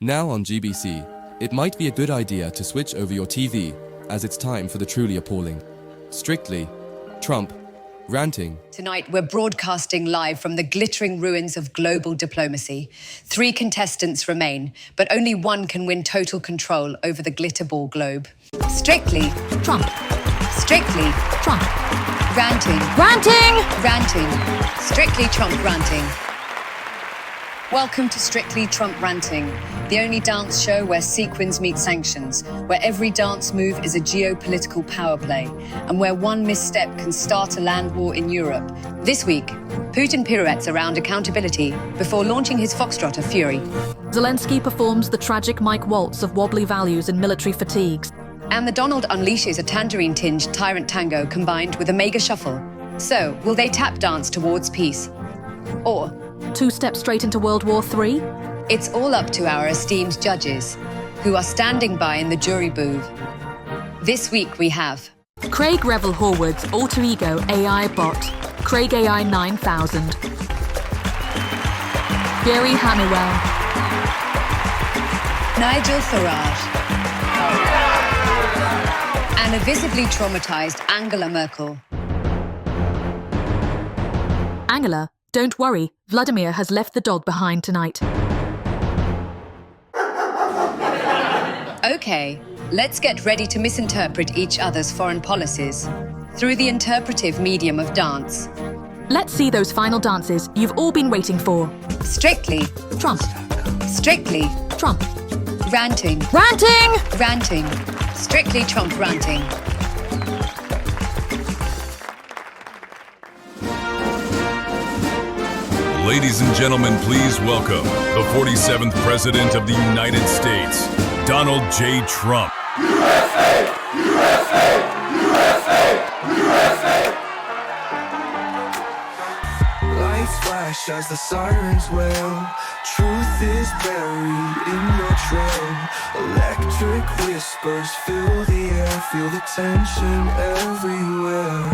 Now on GBC, it might be a good idea to switch over your TV, as it's time for the truly appalling. Strictly Trump Ranting. Tonight, we're broadcasting live from the glittering ruins of global diplomacy. 3 contestants remain, but only one can win total control over the glitterball globe. Strictly Trump. Strictly Trump. Ranting. Ranting! Ranting. Strictly Trump Ranting. Welcome to Strictly Trump Ranting, the only dance show where sequins meet sanctions, where every dance move is a geopolitical power play, and where one misstep can start a land war in Europe. This week, Putin pirouettes around accountability before launching his foxtrot of fury. Zelenskyy performs the tragic Mike Waltz of wobbly values and military fatigues. And the Donald unleashes a tangerine-tinged tyrant tango combined with a mega shuffle. So, will they tap dance towards peace? Or 2 steps straight into World War III? it's all up to our esteemed judges, who are standing by in the jury booth. This week we have Craig Revel Horwood's alter ego AI bot, Craig AI 9000. Gary Halliwell. Nigel Farage. And a visibly traumatized Angela Merkel. Angela, don't worry, Vladimir has left the dog behind tonight. Okay, let's get ready to misinterpret each other's foreign policies through the interpretive medium of dance. Let's see those final dances you've all been waiting for. Strictly Trump. Strictly Trump. Ranting. Ranting! Ranting. Strictly Trump Ranting. Ladies and gentlemen, please welcome the 47th President of the United States, Donald J. Trump. USA! USA! USA! USA! Lights flash as the sirens wail. Truth is buried in your trail. Electric whispers fill the air. Feel the tension everywhere.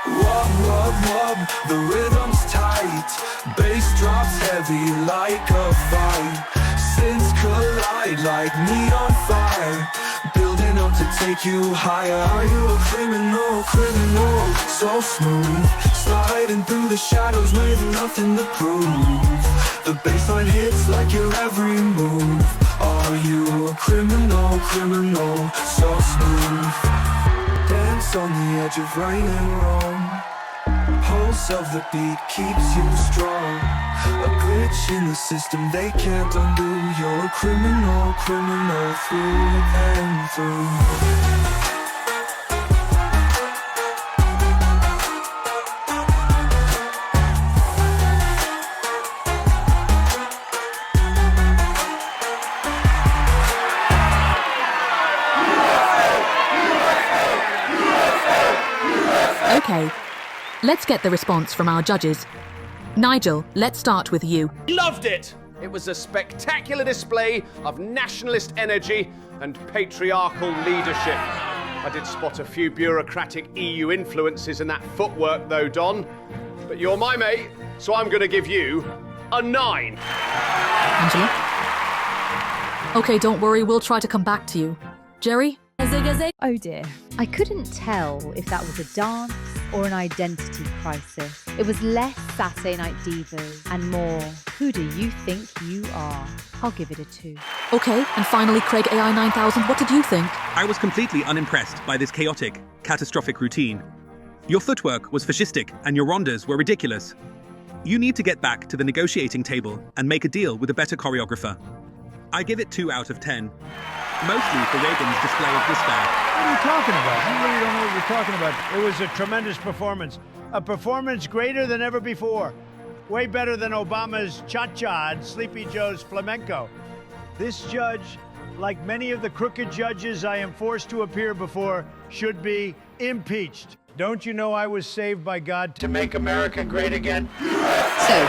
Wub, wub, wub, the rhythm's tight. Bass drops heavy like a fight. Sins collide like neon fire. Building up to take you higher. Are you a criminal, criminal? So smooth, sliding through the shadows with nothing to prove. The bassline hits like your every move. Are you a criminal, criminal? So smooth. Dance on the edge of right and wrong. Pulse of the beat keeps you strong. A glitch in the system they can't undo. You're a criminal, criminal through and through. Okay, let's get the response from our judges. Nigel, let's start with you. Loved it! It was a spectacular display of nationalist energy and patriarchal leadership. I did spot a few bureaucratic EU influences in that footwork though, Don. But you're my mate, so I'm gonna give you a 9. Angela? Okay, don't worry, we'll try to come back to you. Jerry? Oh dear. I couldn't tell if that was a dance or an identity crisis. It was less Saturday Night Divas and more, who do you think you are? I'll give it a 2. Okay, and finally Craig AI 9000, what did you think? I was completely unimpressed by this chaotic, catastrophic routine. Your footwork was fascistic and your rondas were ridiculous. You need to get back to the negotiating table and make a deal with a better choreographer. I give it 2 out of 10. Mostly for Reagan's display of despair. What are you talking about? You really don't know what you're talking about. It was a tremendous performance. A performance greater than ever before. Way better than Obama's cha-cha and Sleepy Joe's flamenco. This judge, like many of the crooked judges I am forced to appear before, should be impeached. Don't you know I was saved by God to make America great again? So,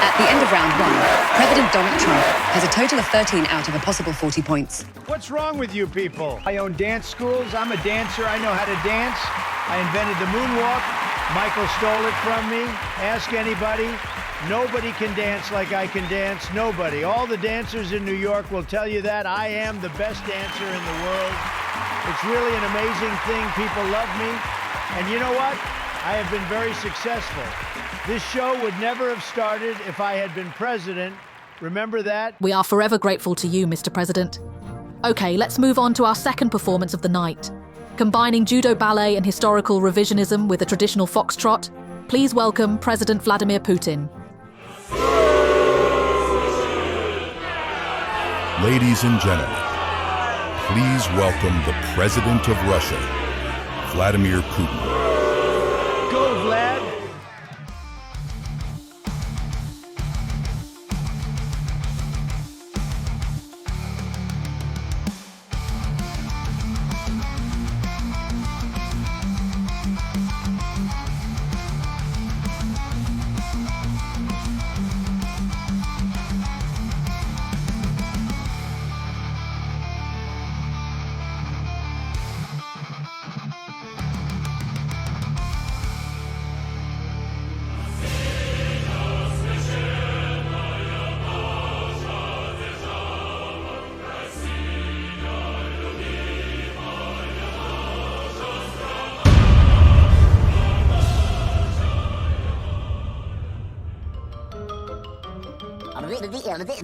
at the end of round 1, President Donald Trump has a total of 13 out of a possible 40 points. What's wrong with you people? I own dance schools. I'm a dancer. I know how to dance. I invented the moonwalk. Michael stole it from me. Ask anybody. Nobody can dance like I can dance. Nobody. All the dancers in New York will tell you that. I am the best dancer in the world. It's really an amazing thing. People love me. And you know what? I have been very successful. This show would never have started if I had been president. Remember that? We are forever grateful to you, Mr. President. Okay, let's move on to our second performance of the night. Combining judo ballet and historical revisionism with a traditional foxtrot, please welcome President Vladimir Putin. Ladies and gentlemen, please welcome the President of Russia, Vladimir Putin. Go, Vlad.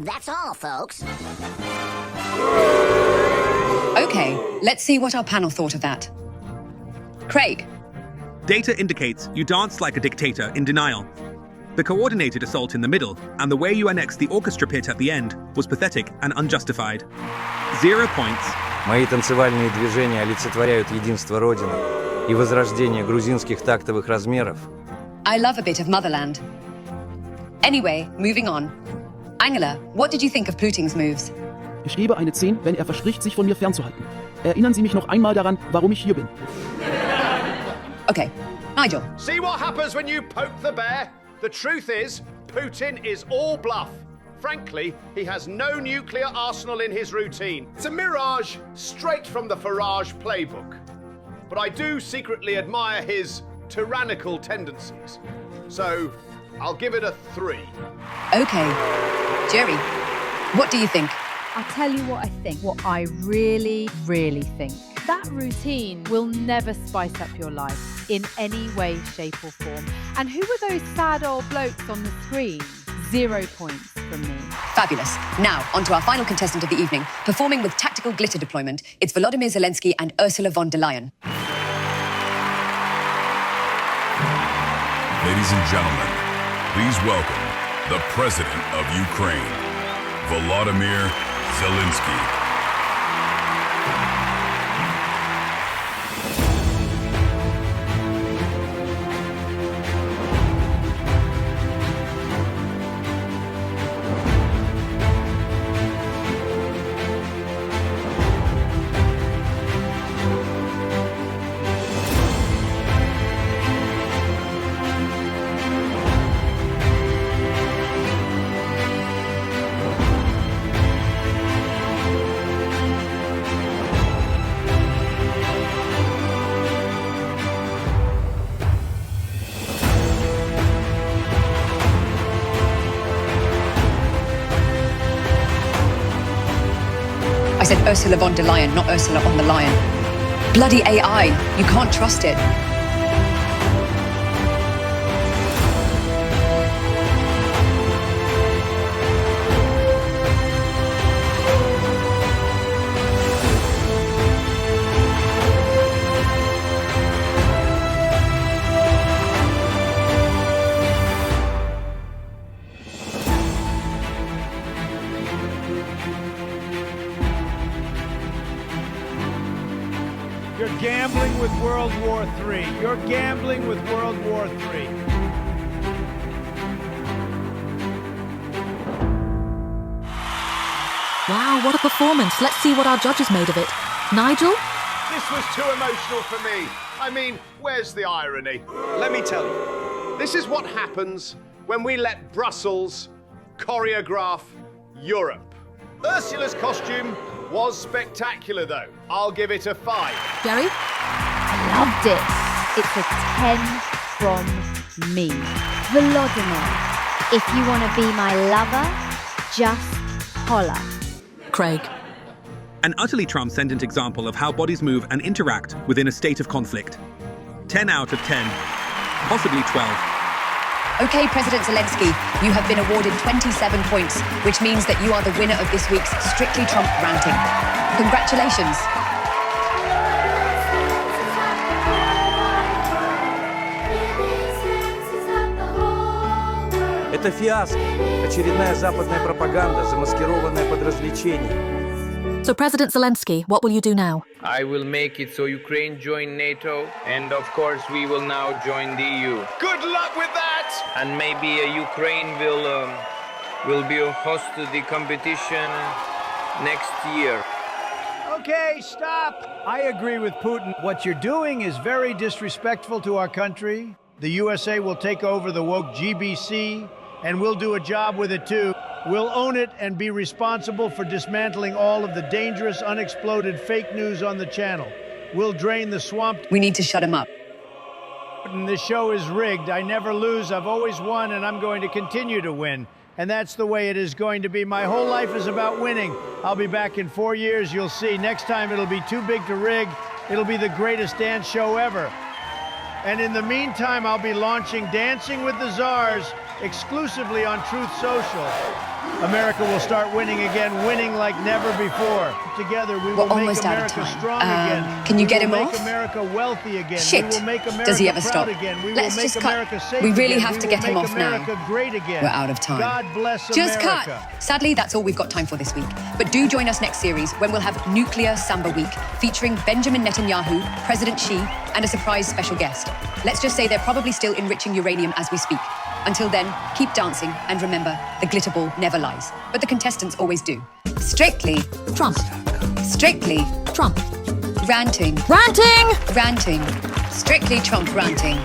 That's all, folks. Okay, let's see what our panel thought of that. Craig. Data indicates you danced like a dictator in denial. The coordinated assault in the middle and the way you annexed the orchestra pit at the end was pathetic and unjustified. 0 points. Мои танцевальные движения олицетворяют единство Родины и возрождение грузинских тактовых размеров. I love a bit of motherland. Anyway, moving on. Angela, what did you think of Putin's moves? Ich gebe eine 10, wenn verspricht, sich von mir fernzuhalten. Erinnern Sie mich noch einmal daran, warum ich hier bin. Okay, Nigel. See what happens when you poke the bear? The truth is, Putin is all bluff. Frankly, he has no nuclear arsenal in his routine. It's a mirage straight from the Farage playbook. But I do secretly admire his tyrannical tendencies. So, I'll give it a 3. Okay. Jerry, what do you think? I'll tell you what I think. What I really, really think. That routine will never spice up your life in any way, shape or form. And who were those sad old blokes on the screen? 0 points from me. Fabulous. Now, on to our final contestant of the evening. Performing with tactical glitter deployment, it's Volodymyr Zelenskyy and Ursula von der Leyen. Ladies and gentlemen, please welcome the President of Ukraine, Volodymyr Zelenskyy. I said Ursula von der Leyen, not Ursula on the Lion. Bloody AI, you can't trust it. You're gambling with World War III. You're gambling with World War III. Wow, what a performance. Let's see what our judges made of it. Nigel? This was too emotional for me. I mean, where's the irony? Let me tell you, this is what happens when we let Brussels choreograph Europe. Ursula's costume was spectacular, though. I'll give it a 5. Jerry? Loved it. It's a 10 from me. Volodymyr, If you want to be my lover, just holla. Craig. An utterly transcendent example of how bodies move and interact within a state of conflict. 10 out of 10, possibly 12. Okay, President Zelenskyy, you have been awarded 27 points, which means that you are the winner of this week's Strictly Trump Ranting. Congratulations. Это фиаско. Очередная западная пропаганда, замаскированная под развлечение. So, President Zelenskyy, what will you do now? I will make it so Ukraine join NATO, and of course we will now join the EU. Good luck with that! And maybe Ukraine will be a host to the competition next year. Okay, stop! I agree with Putin. What you're doing is very disrespectful to our country. The USA will take over the woke GBC, and we'll do a job with it too. We'll own it and be responsible for dismantling all of the dangerous, unexploded fake news on the channel. We'll drain the swamp. We need to shut him up. This show is rigged. I never lose. I've always won, and I'm going to continue to win. And that's the way it is going to be. My whole life is about winning. I'll be back in 4 years. You'll see. Next time, it'll be too big to rig. It'll be the greatest dance show ever. And in the meantime, I'll be launching Dancing with the Czars exclusively on Truth Social. America will start winning again, winning like never before. Together, we will make America strong again. Can you get him off? off? Make America wealthy again. Shit. We will make America Does he ever stop? again. We Let's will make just cut. America safe We really again. have to get him off now. America great again. We're out of time. God bless Just America. cut. Sadly, that's all we've got time for this week. But do join us next series when we'll have Nuclear Samba Week, featuring Benjamin Netanyahu, President Xi, and a surprise special guest. Let's just say they're probably still enriching uranium as we speak. Until then, keep dancing, and remember, the glitter ball never lies. But the contestants always do. Strictly Trump. Strictly Trump. Ranting. Ranting! Ranting. Strictly Trump Ranting.